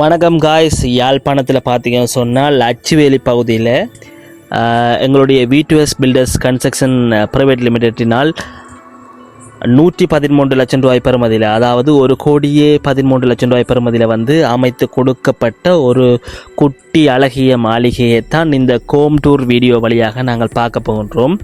வணக்கம் காய்ஸ். யாழ்ப்பாணத்தில் பார்த்தீங்கன்னு சொன்னால் அச்சுவேலி பகுதியில் எங்களுடைய V2S பில்டர்ஸ் கன்ஸ்ட்ரக்ஷன் பிரைவேட் லிமிடெட்டினால் 113 லட்சம் ரூபாய் பெறுமதியில், அதாவது 1,13 லட்சம் ரூபாய் பெறுமதியில் வந்து அமைத்து கொடுக்கப்பட்ட ஒரு குட்டி அழகிய மாளிகையை தான் இந்த கோம் டூர் வீடியோ வழியாக நாங்கள் பார்க்க போகின்றோம்.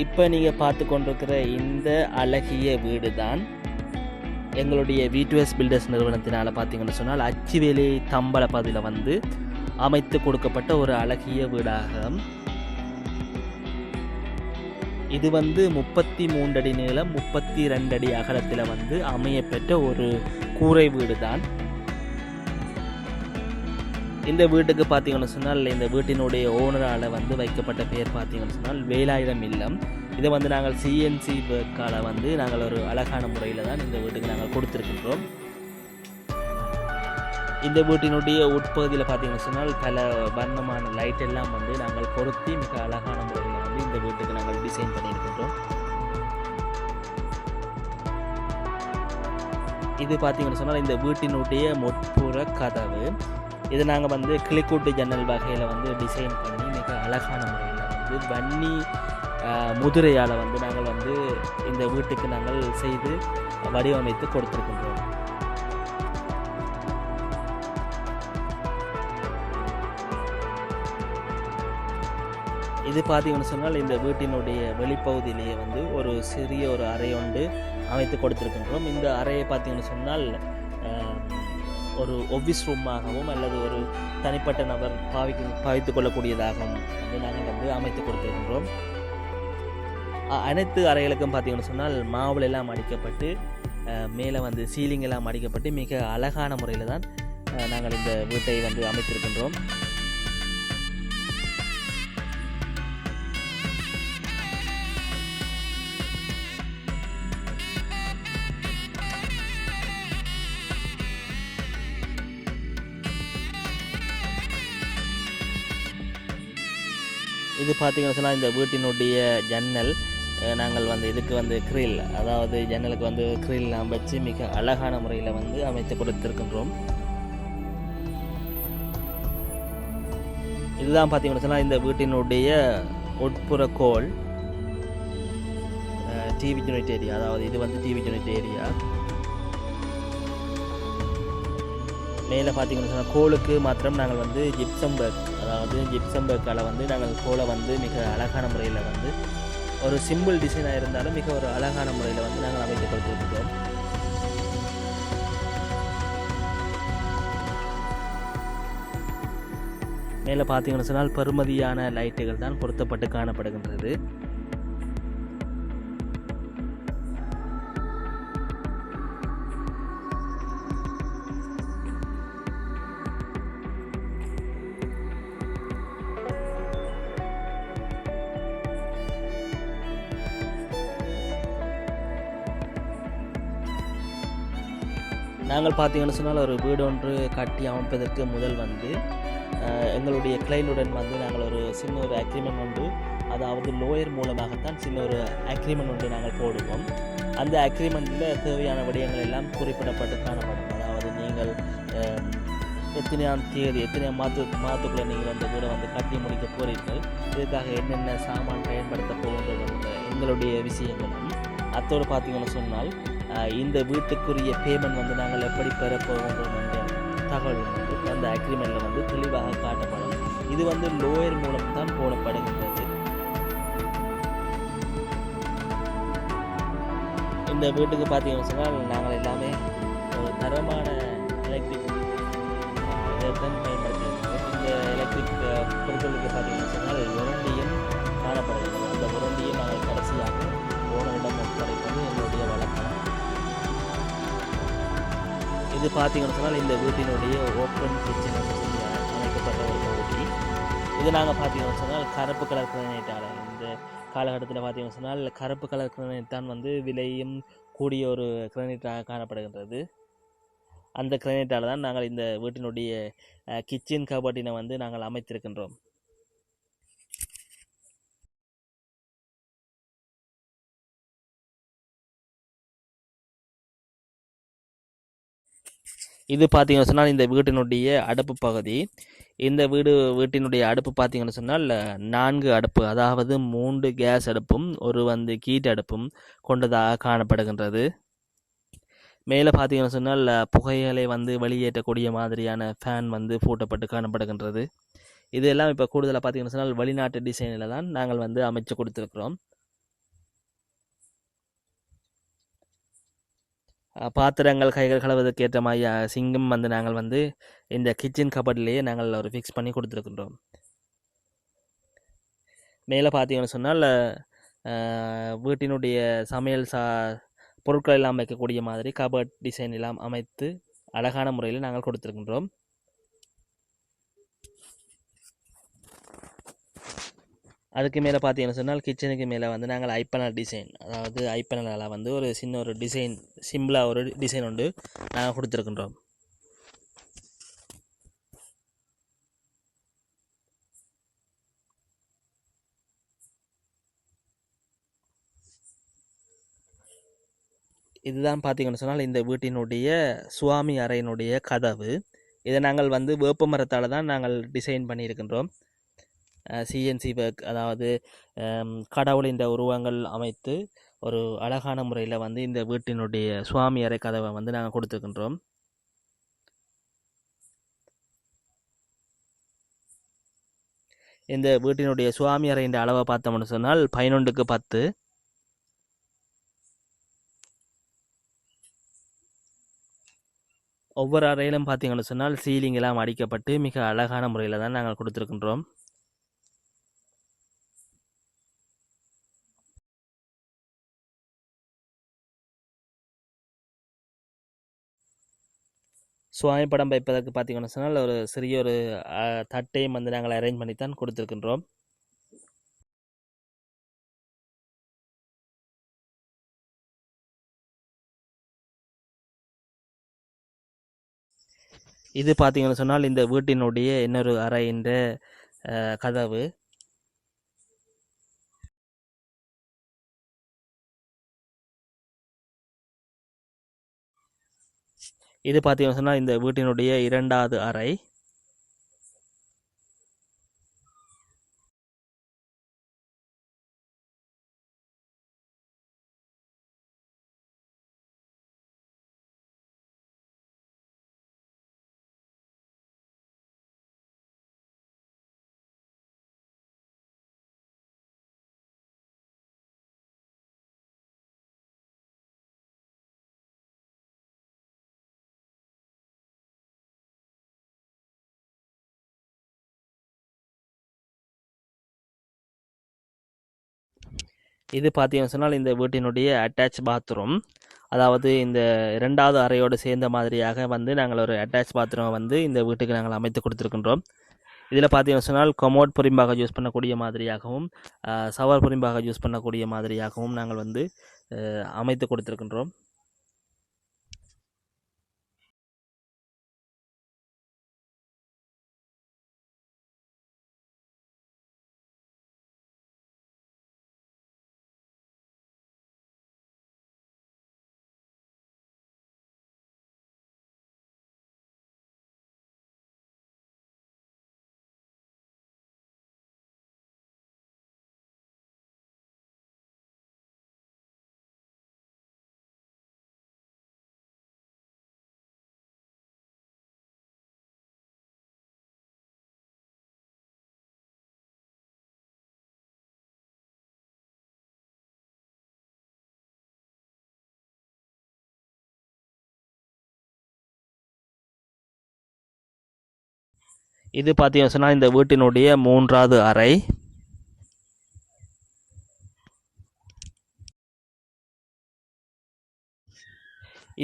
இப்போ நீங்கள் பார்த்து கொண்டிருக்கிற இந்த அழகிய வீடு தான் எங்களுடைய V2S பில்டர்ஸ் நிறுவனத்தினால் பார்த்தீங்கன்னு சொன்னால் அச்சுவேலி தம்பல பகுதியில் வந்து அமைத்து கொடுக்கப்பட்ட ஒரு அழகிய வீடாகும். இது வந்து 33 அடி நீளம் 32 அடி அகலத்தில் வந்து அமையப்பெற்ற ஒரு கூரை வீடு தான். இந்த வீட்டுக்கு பார்த்தீங்கன்னு சொன்னால் இந்த வீட்டினுடைய ஓனரால் வந்து வைக்கப்பட்ட பேர் பார்த்தீங்கன்னு சொன்னால் வேலாயுதம் இல்லம். இதை வந்து நாங்கள் CNC ஒர்க்கால் வந்து நாங்கள் ஒரு அழகான முறையில் தான் இந்த வீட்டுக்கு நாங்கள் கொடுத்துருக்கின்றோம். இந்த வீட்டினுடைய உட்பகுதியில் பார்த்தீங்கன்னு சொன்னால் பல வண்ணமான லைட் எல்லாம் வந்து நாங்கள் பொருத்தி மிக அழகான முறையில் வந்து இந்த வீட்டுக்கு நாங்கள் டிசைன் பண்ணியிருக்கின்றோம். இது பார்த்தீங்கன்னு சொன்னால் இந்த வீட்டினுடைய முற்புற கதவு. இது நாங்கள் வந்து கிளிக்கூட்டு ஜன்னல் வகையில் வந்து டிசைன் பண்ணி மிக அழகான முறையில் வந்து வன்னி முதிரையால் வந்து நாங்கள் வந்து இந்த வீட்டுக்கு நாங்கள் செய்து வடிவமைத்து கொடுத்துருக்கின்றோம். இது பார்த்தீங்கன்னு சொன்னால் இந்த வீட்டினுடைய வெளிப்பகுதியிலேயே வந்து ஒரு சிறிய ஒரு அறை ஒன்று அமைத்து கொடுத்துருக்கின்றோம். இந்த அறையை பார்த்தீங்கன்னு சொன்னால் ஒரு ஆஃபீஸ் ரூமாகவும் அல்லது ஒரு தனிப்பட்ட நபர் பாவித்து கொள்ளக்கூடியதாகவும் வந்து நாங்கள் வந்து அமைத்து கொடுத்துருக்கின்றோம். அனைத்து அறைகளுக்கும் பார்த்தீங்கன்னு சொன்னால் மாவுள் எல்லாம் அடிக்கப்பட்டு மேலே வந்து சீலிங் எல்லாம் அடிக்கப்பட்டு மிக அழகான முறையில் தான் நாங்கள் இந்த வீட்டை வந்து அமைத்திருக்கின்றோம். இது பார்த்தீங்கன்னு சொன்னால் இந்த வீட்டினுடைய ஜன்னல் நாங்கள் வந்து இதுக்கு வந்து கிரில், அதாவது ஜன்னலுக்கு வந்து கிரில்லாம் வச்சு மிக அழகான முறையில் வந்து அமைத்து கொடுத்துருக்கின்றோம். இதுதான் பார்த்தீங்கன்னு சொன்னால் இந்த வீட்டினுடைய உட்புற கோல் டிவி யூனிட் ஏரியா, அதாவது இது வந்து டிவி யூனிட் ஏரியா. மேலே பார்த்தீங்கன்னு சொன்னால் கோலுக்கு மாத்திரம் நாங்கள் வந்து ஜிப்சம் ஒர்க், அதாவது ஜிப்சம் ஒர்க்கால் வந்து நாங்கள் கோலை வந்து மிக அழகான முறையில் வந்து ஒரு சிம்பிள் டிசைனாக இருந்தாலும் மிக ஒரு அழகான முறையில் வந்து நாங்கள் அமைத்து கொடுத்துருக்கோம். மேலே பார்த்தீங்கன்னு சொன்னால் பெறுமதியான லைட்டுகள் தான் பொருத்தப்பட்டு காணப்படுகின்றது. நாங்கள் பார்த்தீங்கன்னு சொன்னால் ஒரு வீடு ஒன்று கட்டி அமைப்பதற்கு முதல் வந்து எங்களுடைய கிளைண்டுடன் வந்து நாங்கள் ஒரு சின்ன ஒரு அக்ரிமெண்ட் உண்டு, அதாவது லோயர் மூலமாகத்தான் சின்ன ஒரு அக்ரிமெண்ட் ஒன்று நாங்கள் போடுவோம். அந்த அக்ரிமெண்ட்டில் தேவையான விடயங்கள் எல்லாம் குறிப்பிடப்பட்டு காணப்படும். அதாவது நீங்கள் எத்தனையாம் தேதி எத்தனையாம் மாதத்துக்குள்ளே நீங்கள் அந்த வீடை வந்து கட்டி முடிக்க போகிறீர்கள், இதுக்காக என்னென்ன சாமான் பயன்படுத்த போகின்றது எங்களுடைய விஷயங்களும், அத்தோடு பார்த்தீங்கன்னு சொன்னால் இந்த வீட்டுக்குரிய பேமெண்ட் வந்து நாங்கள் எப்படி பெறப்போகின்றோம் என்ற தகவல் வந்து அந்த அக்ரிமெண்ட்டில் வந்து தெளிவாக காட்டப்படும். இது வந்து லோயர் மூலம் தான் போடப்படுகின்றது. இந்த வீட்டுக்கு பார்த்தீங்கன்னு சொன்னால் நாங்கள் எல்லாமே ஒரு தரமான எலக்ட்ரிக் தான் பயன்படுத்தியிருக்கோம். இந்த எலக்ட்ரிக் பொருட்களுக்கு பார்த்தீங்கன்னு சொன்னால் உரண்டியும் காணப்படுகிறது. அந்த உரண்டியும் நாங்கள் கடைசியாக ஓனரிடம் ஒப்படைப்பது எங்களுடைய வழக்கம். இது பார்த்தீங்கன்னு சொன்னால் இந்த வீட்டினுடைய ஓப்பன் கிச்சன் அமைக்கப்பட்ட ஒரு பகுதி. இது நாங்கள் பார்த்தீங்கன்னு சொன்னால் கருப்பு கலர் கிரானைட்டால் இந்த காலகட்டத்தில் பார்த்தீங்கன்னு சொன்னால் கருப்பு கலர் கிரானைட் தான் வந்து விலையும் கூடிய ஒரு கிரானைட்டாக காணப்படுகின்றது. அந்த கிரானைட்டால் தான் நாங்கள் இந்த வீட்டினுடைய கிச்சன் கபோர்டினை வந்து நாங்கள் அமைத்திருக்கின்றோம். இது பார்த்தீங்கன்னு சொன்னால் இந்த வீட்டினுடைய அடுப்பு பகுதி. இந்த வீட்டினுடைய அடுப்பு பார்த்தீங்கன்னு சொன்னால் 4 அடுப்பு, அதாவது 3 கேஸ் அடுப்பும் ஒரு வந்து கீட் அடுப்பும் கொண்டதாக காணப்படுகின்றது. மேலே பார்த்தீங்கன்னு சொன்னால் புகைகளை வந்து வெளியேற்றக்கூடிய மாதிரியான ஃபேன் வந்து பூட்டப்பட்டு காணப்படுகின்றது. இதெல்லாம் இப்போ கூடுதலாக பார்த்தீங்கன்னு சொன்னால் வெளிநாட்டு டிசைனில் தான் நாங்கள் வந்து அமைச்சு கொடுத்துருக்குறோம். பாத்திரங்கள் கைகள் கழுவதற்கு ஏற்ற மாதிரி சிங்கம் வந்து நாங்கள் வந்து இந்த கிச்சன் கபோர்ட்லேயே நாங்கள் ஒரு ஃபிக்ஸ் பண்ணி கொடுத்துருக்கின்றோம். மேலே பார்த்தீங்கன்னு சொன்னால் வீட்டினுடைய சமையல் பொருட்கள் எல்லாம் வைக்கக்கூடிய மாதிரி கபோர்ட் டிசைன் எல்லாம் அமைத்து அழகான முறையில் நாங்கள் கொடுத்துருக்கின்றோம். அதுக்கு மேலே பார்த்தீங்கன்னு சொன்னால் கிச்சனுக்கு மேலே வந்து நாங்கள் ஐப்பனல் டிசைன், அதாவது ஐப்பனலால் வந்து ஒரு சின்ன ஒரு டிசைன், சிம்பிளாக ஒரு டிசைன் உண்டு நாங்கள் கொடுத்துருக்கின்றோம். இதுதான் பார்த்தீங்கன்னு சொன்னால் இந்த வீட்டினுடைய சுவாமி அறையினுடைய கதவு. இதை நாங்கள் வந்து வேப்ப மரத்தால் தான் நாங்கள் டிசைன் பண்ணியிருக்கின்றோம். சிஎன்சி ஒர்க், அதாவது கடவுளின் உருவங்கள் அமைத்து ஒரு அழகான முறையில் வந்து இந்த வீட்டினுடைய சுவாமி அறை கதவை வந்து நாங்கள் கொடுத்துருக்கின்றோம். இந்த வீட்டினுடைய சுவாமி அறையின் அளவை பார்த்தோம்னு சொன்னால் 11க்கு 10. ஒவ்வொரு அறையிலும் பார்த்தீங்கன்னு சொன்னால் சீலிங் எல்லாம் அடிக்கப்பட்டு மிக அழகான முறையில் தான் நாங்கள் கொடுத்துருக்கின்றோம். சுவாமி படம் வைப்பதற்கு பார்த்தீங்கன்னு சொன்னால் ஒரு சிறிய ஒரு தட்டையும் வந்து நாங்கள் அரேஞ்ச் பண்ணி தான் கொடுத்துருக்கின்றோம். இது பார்த்தீங்கன்னு சொன்னால் இந்த வீட்டினுடைய இன்னொரு அறையின் கதவு. இது பார்த்தீங்கன்னு சொன்னால் இந்த வீட்டினுடைய 2வது அறை. இது பார்த்தீங்கன்னு சொன்னால் இந்த வீட்டினுடைய அட்டாச் பாத்ரூம், அதாவது இந்த 2வது அறையோடு சேர்ந்த மாதிரியாக வந்து நாங்கள் ஒரு அட்டாச் பாத்ரூமை வந்து இந்த வீட்டுக்கு நாங்கள் அமைத்து கொடுத்துருக்கின்றோம். இதில் பார்த்தீங்கன்னு சொன்னால் கொமோட் பொறிம்பாக யூஸ் பண்ணக்கூடிய மாதிரியாகவும் சவர் பொறிம்பாக யூஸ் பண்ணக்கூடிய மாதிரியாகவும் நாங்கள் வந்து அமைத்து கொடுத்துருக்கின்றோம். இது பார்த்தீங்கன்னு சொன்னால் இந்த வீட்டினுடைய 3வது அறை.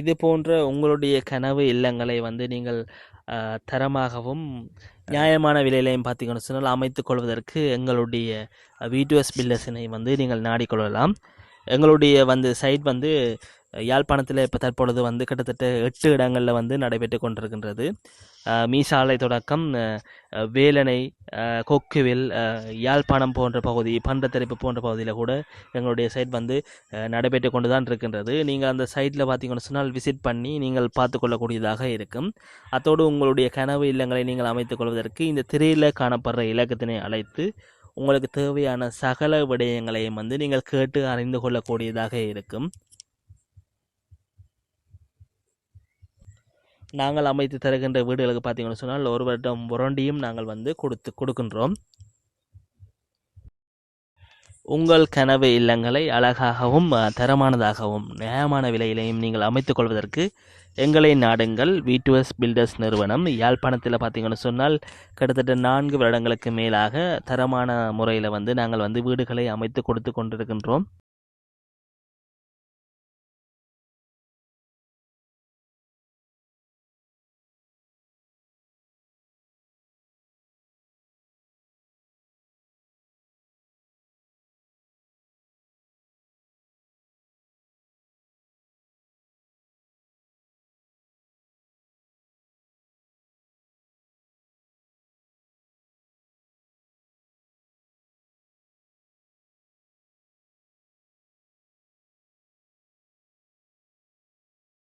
இது போன்ற உங்களுடைய கனவு இல்லங்களை வந்து நீங்கள் தரமாகவும் நியாயமான விலையிலையும் பார்த்தீங்கன்னு சொன்னால் அமைத்துக் கொள்வதற்கு எங்களுடைய V2S பில்டர்ஸினை வந்து நீங்கள் நாடிக்கொள்ளலாம். எங்களுடைய வந்து சைட் வந்து யாழ்ப்பாணத்தில் இப்போ தற்பொழுது வந்து கிட்டத்தட்ட 8 இடங்களில் வந்து நடைபெற்று கொண்டிருக்கின்றது. மீசாலை தொடக்கம் வேலனை, கொக்குவில், யாழ்ப்பாணம் போன்ற பகுதி, பண்டத்தரிப்பு போன்ற பகுதியில் கூட எங்களுடைய சைட் வந்து நடைபெற்று கொண்டு தான் இருக்கின்றது. நீங்கள் அந்த சைட்டில் பார்த்தீங்கன்னு சொன்னால் விசிட் பண்ணி நீங்கள் பார்த்துக்கொள்ளக்கூடியதாக இருக்கும். அத்தோடு உங்களுடைய கனவு இல்லங்களை நீங்கள் அமைத்துக் கொள்வதற்கு இந்த திரையில் காணப்படுற இலக்கத்தினை அழைத்து உங்களுக்கு தேவையான சகல விடயங்களையும் வந்து நீங்கள் கேட்டு அறிந்து கொள்ளக்கூடியதாக இருக்கும். நாங்கள் அமைத்து தருகின்ற வீடுகளுக்கு பார்த்தீங்கன்னு சொன்னால் 1 வருடம் வாரண்டியும் நாங்கள் வந்து கொடுக்கின்றோம். உங்கள் கனவு இல்லங்களை அழகாகவும் தரமானதாகவும் நியாயமான விலையிலையும் நீங்கள் அமைத்துக் கொள்வதற்கு எங்களை நாடுங்கள். V2S பில்டர்ஸ் நிறுவனம் யாழ்ப்பாணத்தில் பார்த்தீங்கன்னு சொன்னால் கிட்டத்தட்ட 4 வருடங்களுக்கு மேலாக தரமான முறையில் வந்து நாங்கள் வந்து வீடுகளை அமைத்து கொடுத்து கொண்டிருக்கின்றோம்.